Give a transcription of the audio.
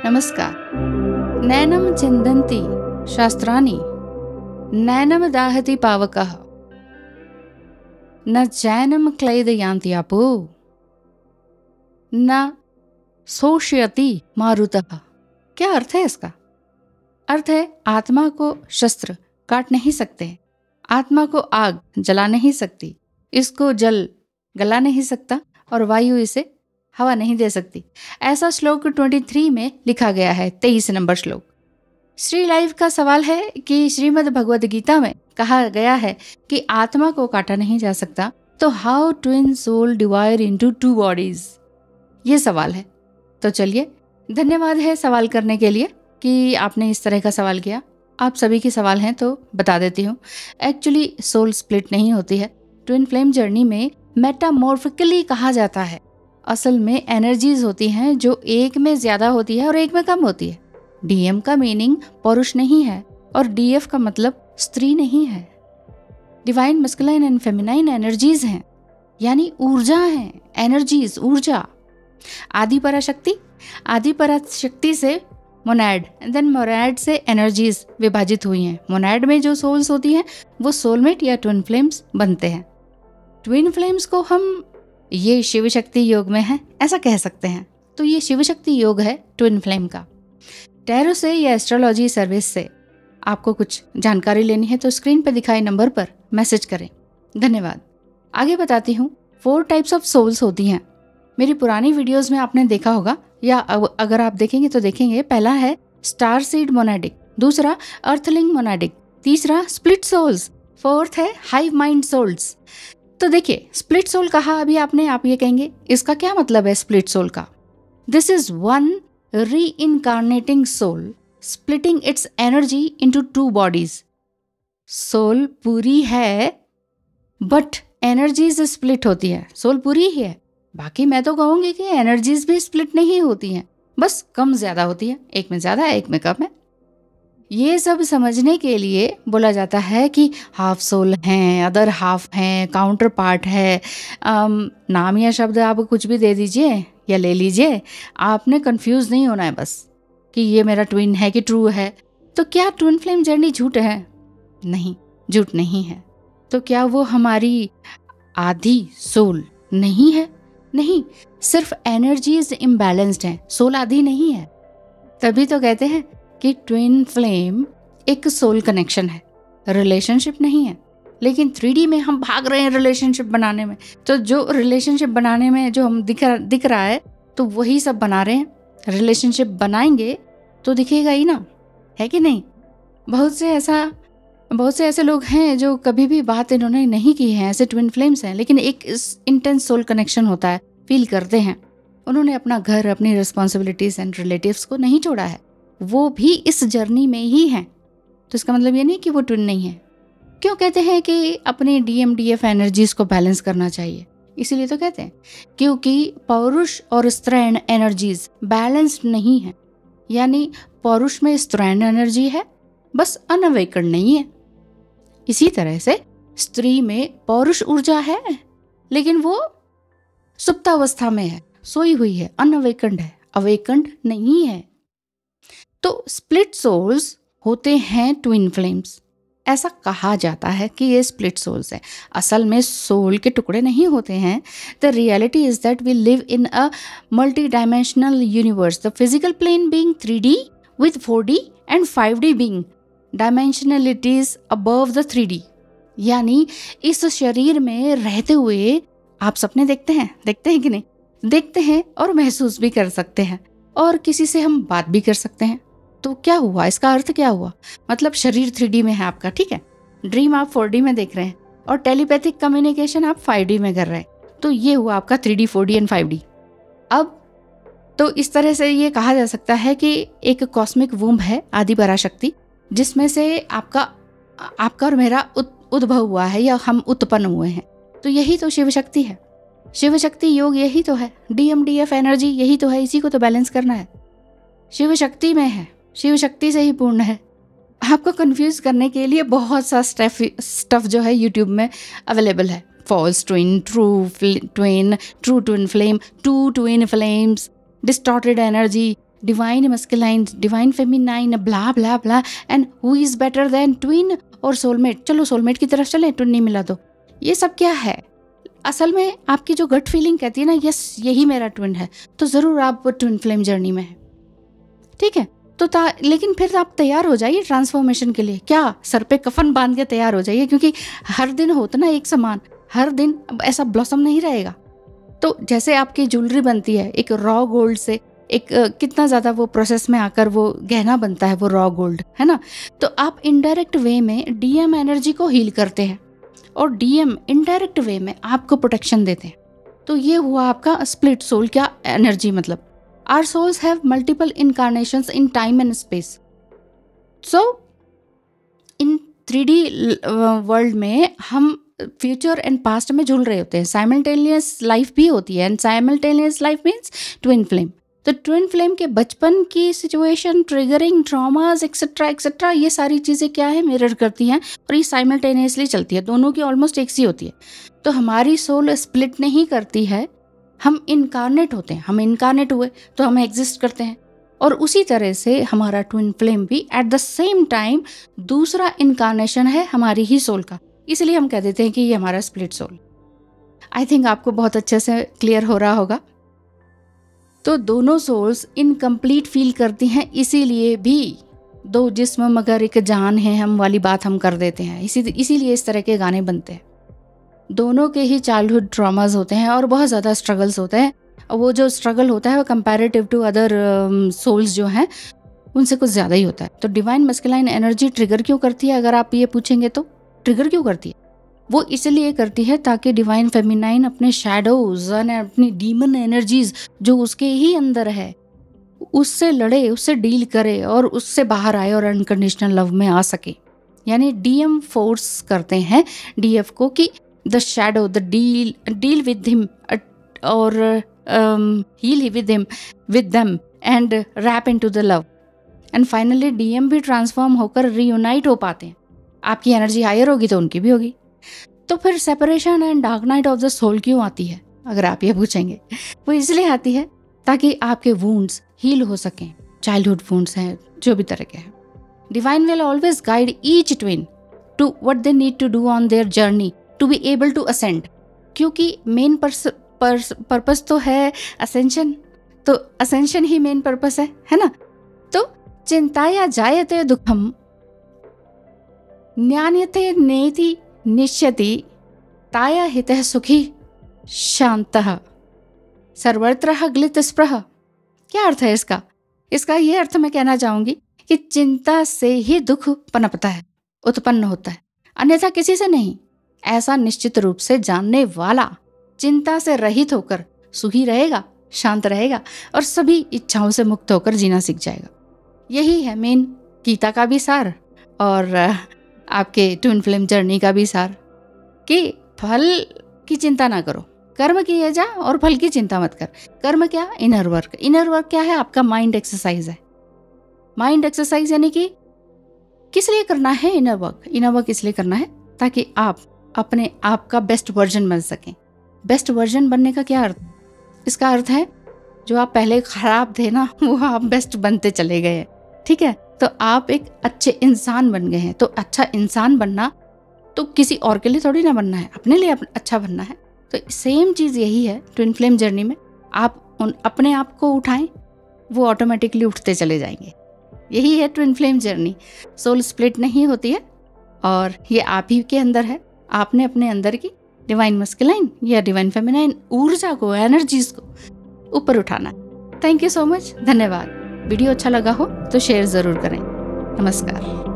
नमस्कार। नैनम चिंदन्ति शास्त्राणि नैनम दाहति पावकः न चैनम क्लेदयान्ति आपो न शोषयति मारुतः। क्या अर्थ है इसका? अर्थ है आत्मा को शस्त्र काट नहीं सकते, आत्मा को आग जला नहीं सकती, इसको जल गला नहीं सकता और वायु इसे हवा नहीं दे सकती। ऐसा श्लोक 23 में लिखा गया है, 23 नंबर श्लोक। श्री लाइव का सवाल है कि श्रीमद् भगवद गीता में कहा गया है कि आत्मा को काटा नहीं जा सकता, तो how twin soul divide into two bodies, ये सवाल है। तो चलिए, धन्यवाद है सवाल करने के लिए कि आपने इस तरह का सवाल किया। आप सभी के सवाल हैं तो बता देती हूँ। एक्चुअली सोल स्प्लिट नहीं होती है। ट्विन फ्लेम जर्नी में मेटामॉर्फिकली कहा जाता है। असल में एनर्जीज होती हैं जो एक में ज्यादा होती है और एक में कम होती है। डीएम का मीनिंग पुरुष नहीं है और डीएफ का मतलब स्त्री नहीं है। Divine masculine and feminine energies हैं, यानी ऊर्जा है, एनर्जीज, ऊर्जा। आदि पराशक्ति से मोनैड, देन मोनैड से एनर्जीज विभाजित हुई हैं। मोनैड में जो सोल्स होती हैं वो सोलमेट या ट्विन फ्लेम्स बनते हैं। ट्विन फ्लेम्स को हम ये शिव शक्ति योग में है ऐसा कह सकते हैं। तो ये शिव शक्ति योग है ट्विन फ्लेम का। टैरो से या एस्ट्रोलॉजी सर्विस से आपको कुछ जानकारी लेनी है तो स्क्रीन पर दिखाए नंबर पर मैसेज करें। धन्यवाद। आगे बताती हूँ। 4 टाइप्स ऑफ सोल्स होती हैं। मेरी पुरानी वीडियोस में आपने देखा होगा या अगर आप देखेंगे तो देखेंगे। पहला है स्टार सीड मोनाडिक, दूसरा अर्थलिंग मोनाडिक, तीसरा स्प्लिट सोल्स, फोर्थ है हाइव माइंड सोल्स। तो देखिए, स्प्लिट सोल कहा अभी आपने, आप ये कहेंगे इसका क्या मतलब है स्प्लिट सोल का? This is one reincarnating soul splitting its energy into 2 bodies. Soul पूरी है बट एनर्जीज स्प्लिट होती है। सोल पूरी ही है, बाकी मैं तो कहूंगी कि एनर्जीज भी स्प्लिट नहीं होती हैं, बस कम ज्यादा होती है। एक में ज्यादा है, एक में कम है। ये सब समझने के लिए बोला जाता है कि हाफ सोल हैं, अदर हाफ हैं, काउंटर पार्ट है। नाम या शब्द आप कुछ भी दे दीजिए या ले लीजिए, आपने कंफ्यूज नहीं होना है बस कि ये मेरा ट्विन है कि ट्रू है। तो क्या ट्विन फ्लेम जर्नी झूठ है? नहीं, झूठ नहीं है। तो क्या वो हमारी आधी सोल नहीं है? नहीं, सिर्फ एनर्जीज इम्बैलेंस्ड हैं, सोल आधी नहीं है। तभी तो कहते हैं कि ट्विन फ्लेम एक सोल कनेक्शन है, रिलेशनशिप नहीं है। लेकिन 3D में हम भाग रहे हैं रिलेशनशिप बनाने में। तो जो रिलेशनशिप बनाने में जो हम दिख रहा है तो वही सब बना रहे हैं। रिलेशनशिप बनाएंगे तो दिखेगा ही ना, है कि नहीं? बहुत से ऐसे लोग हैं जो कभी भी बात इन्होंने नहीं की है, ऐसे ट्विन फ्लेम्स हैं, लेकिन एक इंटेंस सोल कनेक्शन होता है, फील करते हैं। उन्होंने अपना घर, अपनी रिस्पॉन्सिबिलिटीज एंड रिलेटिव्स को नहीं छोड़ा है, वो भी इस जर्नी में ही हैं। तो इसका मतलब ये नहीं कि वो ट्विन नहीं है। क्यों कहते हैं कि अपनी DMDF एनर्जीज को बैलेंस करना चाहिए? इसीलिए तो कहते हैं क्योंकि पौरुष और स्त्रैण एनर्जीज बैलेंस्ड नहीं है। यानी पौरुष में स्त्रैण एनर्जी है, बस अनअवेकन नहीं है। इसी तरह से स्त्री में पौरुष ऊर्जा है, लेकिन वो सुप्तावस्था में है, सोई हुई है, अनअवेकन्ड है, अवेकन्ड नहीं है। तो स्प्लिट सोल्स होते हैं ट्विन फ्लेम्स। ऐसा कहा जाता है कि ये स्प्लिट सोल्स है। असल में सोल के टुकड़े नहीं होते हैं। The reality is that we live in a multi dimensional universe, the physical plane being 3D with 4D and 5D being dimensionalities above the 3D। यानी इस शरीर में रहते हुए आप सपने देखते हैं कि नहीं? देखते हैं और महसूस भी कर सकते हैं, और किसी से हम बात भी कर सकते हैं। तो क्या हुआ, इसका अर्थ क्या हुआ? मतलब शरीर 3D में है आपका, ठीक है, ड्रीम आप 4D में देख रहे हैं और टेलीपैथिक कम्युनिकेशन आप 5D में कर रहे हैं। तो ये हुआ आपका 3D, 4D एंड 5D। अब तो इस तरह से ये कहा जा सकता है कि एक कॉस्मिक वूम्ब है, आदि पराशक्ति, जिसमें से आपका और मेरा उद्भव हुआ है या हम उत्पन्न हुए हैं। तो यही तो शिव शक्ति है। शिव शक्ति योग यही तो है। DMDF एनर्जी यही तो है, इसी को तो बैलेंस करना है। शिव शक्ति में है, शिव शक्ति से ही पूर्ण है। आपको कंफ्यूज करने के लिए बहुत सा स्टफ जो है यूट्यूब में अवेलेबल है। False twin, true twin flame, 2 twin flames, distorted energy, divine masculine, divine feminine, blah blah blah, and who is better than twin और सोलमेट। चलो सोलमेट की तरफ चलें, ट्विन नहीं मिला तो। ये सब क्या है? असल में आपकी जो गट फीलिंग कहती है ना, यस यही मेरा ट्विन है, तो ज़रूर आप ट्विन फ्लेम जर्नी में हैं, ठीक है। तो लेकिन फिर आप तैयार हो जाइए ट्रांसफॉर्मेशन के लिए। क्या? सर पे कफन बांध के तैयार हो जाइए, क्योंकि हर दिन होता ना एक समान, हर दिन ऐसा ब्लॉसम नहीं रहेगा। तो जैसे आपकी ज्वेलरी बनती है एक रॉ गोल्ड से, एक कितना ज़्यादा वो प्रोसेस में आकर वो गहना बनता है, वो रॉ गोल्ड, है ना। तो आप इनडायरेक्ट वे में डीएम एनर्जी को हील करते हैं और डीएम इनडायरेक्ट वे में आपको प्रोटेक्शन देते हैं। तो ये हुआ आपका स्प्लिट सोल क्या एनर्जी। मतलब our souls have multiple incarnations in time and space. So in 3D world में हम फ्यूचर एंड पास्ट में झूल रहे होते हैं। साइमल्टेनियस लाइफ भी होती है, and simultaneous life means twin flame. तो ट्विन फ्लेम के बचपन की situation, triggering, traumas etcetera etcetera, ये सारी चीज़ें क्या है, मिरर करती हैं और ये साइमल्टेनियसली चलती है, दोनों की ऑलमोस्ट एक सी होती है। तो हमारी सोल स्प्लिट नहीं करती है, हम इनकारनेट होते हैं। हम इनकारनेट हुए तो हम एग्जिस्ट करते हैं, और उसी तरह से हमारा ट्विन फ्लेम भी एट द सेम टाइम दूसरा इनकारनेशन है हमारी ही सोल का। इसलिए हम कह देते हैं कि ये हमारा स्प्लिट सोल। आई थिंक आपको बहुत अच्छे से क्लियर हो रहा होगा। तो दोनों सोल्स इनकम्प्लीट फील करती हैं, इसीलिए भी दो जिस्म मगर एक जान है हम वाली बात हम कर देते हैं। इसीलिए इस तरह के गाने बनते हैं। दोनों के ही चाइल्डहुड ट्रॉमास होते हैं और बहुत ज़्यादा स्ट्रगल्स होते हैं, और वो जो स्ट्रगल होता है वो कंपैरेटिव टू अदर सोल्स जो हैं उनसे कुछ ज़्यादा ही होता है। तो डिवाइन मस्कुलाइन एनर्जी ट्रिगर क्यों करती है, अगर आप ये पूछेंगे तो ट्रिगर क्यों करती है? वो इसलिए करती है ताकि डिवाइन फेमिनाइन अपने शैडोज और अपनी डीमन एनर्जीज जो उसके ही अंदर है उससे लड़े, उससे डील करे और उससे बाहर आए और अनकंडीशनल लव में आ सके। यानी डीएम फोर्स करते हैं डीएफ को कि the shadow the deal with him और heal with him with them and wrap into the love, and finally DM भी ट्रांसफॉर्म होकर रीयूनाइट हो पाते हैं। आपकी एनर्जी हायर होगी तो उनकी भी होगी। तो फिर separation and dark night of the soul क्यों आती है, अगर आप ये पूछेंगे? वो इसलिए आती है ताकि आपके वुंड्स हील हो सकें, चाइल्डहुड वुंड्स हैं जो भी तरह के हैं। Divine will always guide each twin to what they need to do on their journey to be able to ascend, क्योंकि मेन पर्पस तो है असेंशन, तो असेंशन ही मेन पर्पस है ना। तो चिंताया जायते दुखम ज्ञान्यते नेति निश्यति ताया हितः सुखी शांतः सर्वत्रः ग्लित स्पृह। क्या अर्थ है इसका? इसका ये अर्थ मैं कहना चाहूंगी कि चिंता से ही दुख पनपता है, उत्पन्न होता है, अन्यथा किसी से नहीं। ऐसा निश्चित रूप से जानने वाला चिंता से रहित होकर सुखी रहेगा, शांत रहेगा और सभी इच्छाओं से मुक्त होकर जीना सीख जाएगा। यही है मेन गीता का भी सार और आपके ट्विन फ्लेम जर्नी का भी सार, कि फल की चिंता ना करो, कर्म किए जा और फल की चिंता मत कर। कर्म क्या? Inner work. इनर वर्क क्या है? आपका माइंड एक्सरसाइज है। माइंड एक्सरसाइज यानी कि किस लिए करना है इनर वर्क? इनर वर्क इसलिए करना है ताकि आप अपने आप का बेस्ट वर्जन बन सकें। बेस्ट वर्जन बनने का क्या अर्थ? इसका अर्थ है जो आप पहले खराब थे ना, वो आप बेस्ट बनते चले गए, ठीक है। तो आप एक अच्छे इंसान बन गए हैं। तो अच्छा इंसान बनना तो किसी और के लिए थोड़ी ना बनना है, अपने लिए अच्छा बनना है। तो सेम चीज़ यही है ट्विन फ्लेम जर्नी में। आप अपने आप को उठाएं, वो ऑटोमेटिकली उठते चले जाएंगे। यही है twin flame journey. Soul split नहीं होती है और ये आप ही के अंदर है। आपने अपने अंदर की डिवाइन मस्कुलाइन या डिवाइन फेमिनाइन ऊर्जा को, एनर्जीज को ऊपर उठाना है। थैंक यू सो मच, धन्यवाद। वीडियो अच्छा लगा हो तो शेयर ज़रूर करें। नमस्कार।